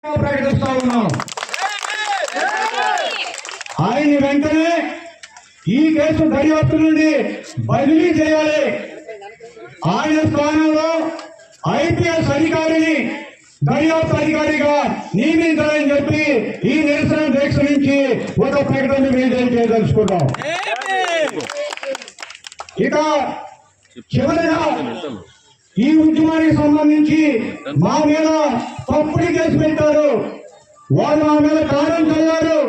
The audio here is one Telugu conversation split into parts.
ప్రకటిస్తా ఉన్నాం. ఆయన్ని వెంటనే ఈ కేసు దర్యాప్తు నుండి బదిలీ చేయాలి. ఆయన స్థానంలో ఐపీఎస్ అధికారిని దర్యాప్తు అధికారిగా నియమించాలని చెప్పి ఈ నిరసన దీక్ష నుంచి ఒక ప్రకటన విడుదల చేయదలుచుకున్నాం. ఇక చివరిగా ఈ ఉద్యమానికి సంబంధించి మా మీద తప్పుడు కేసు పెట్టారు. వారు మా మీద కారణం చల్లారు.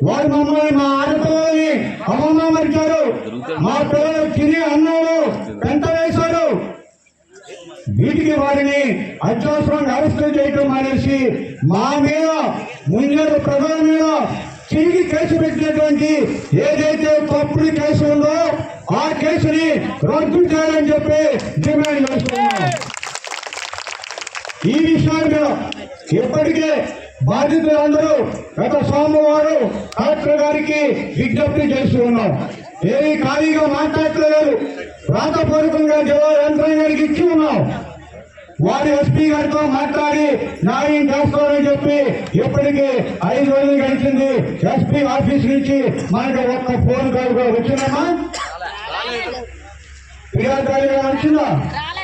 వారు మమ్మల్ని మా ఆడపిల్లల్ని అవమానపరిచారు. మా పిల్లలు తిని అన్నాడు పెంట వేశారు. వీటికి వారిని అత్యవసరంగా అరెస్టు చేయటం మానేసి మా మీద ముంజరు ప్రజల మీద తిరిగి కేసు పెట్టినటువంటి ఏదైతే తప్పుడు కేసు ఉందో ఆ కేసుని రద్దు చేయాలని చెప్పి డిమాండ్ చేస్తున్నాం. ఈ విషయాల మీద ఇప్పటికే బాధితులందరూ గత సోమవారం కలెక్టర్ గారికి విజ్ఞప్తి చేస్తూ ఉన్నాం. ఏమీ ఖాళీగా మాట్లాడలేదు. రాతపూర్వకంగా జిల్లా యంత్రాంగానికి ఇచ్చి ఉన్నాం. వారి ఎస్పీ గారితో మాట్లాడి న్యాయం చేస్తామని చెప్పి ఇప్పటికీ 5 రోజులు గడిచింది. ఎస్పీ ఆఫీస్ నుంచి మనకి ఒక్క ఫోన్ కాల్ కూడా వచ్చిందమ్మా? ఫిర్యాదు వచ్చిందా?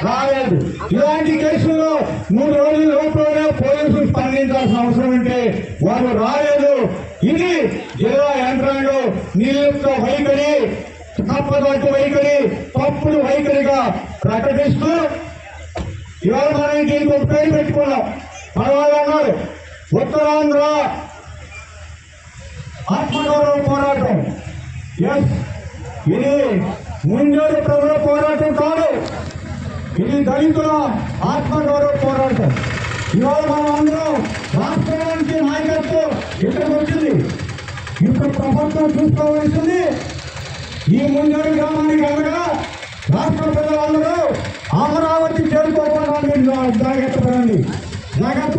రాలేదు. ఇలాంటి కేసుల్లో 3 రోజుల లోపలనే పోలీసులు స్పందించాల్సిన అవసరం ఉంటే వారు రాలేదు. ఇది జిల్లా యంత్రాంగం నిర్లిప్త వైఖరి, తప్పదట్టు వైఖరి, తప్పుడు వైఖరిగా ప్రకటిస్తూ ఇవాళ మనం దీనికి ఒక పేరు పెట్టుకున్నాం. మన వాళ్ళు అన్నారు ఉత్తరాంధ్ర ఆత్మగౌరవ పోరాటం. ఎస్, ఇది ముంజోడు ప్రజల పోరాటం కాదు, ఇది దళితుల ఆత్మగౌరవ పోరాటం. ఇవాళ మనం అందరం రాష్ట్రానికి నాయకత్వం ఇక్కడికి వచ్చింది. ఇప్పుడు ప్రభుత్వం చూసుకోవాల్సింది ఈ ముంజోడు గ్రామానికి అనగా రాష్ట్ర ప్రజలందరూ అమరావతి చేరుకోకుండా జాగ్రత్త పడండి. జాగ్రత్త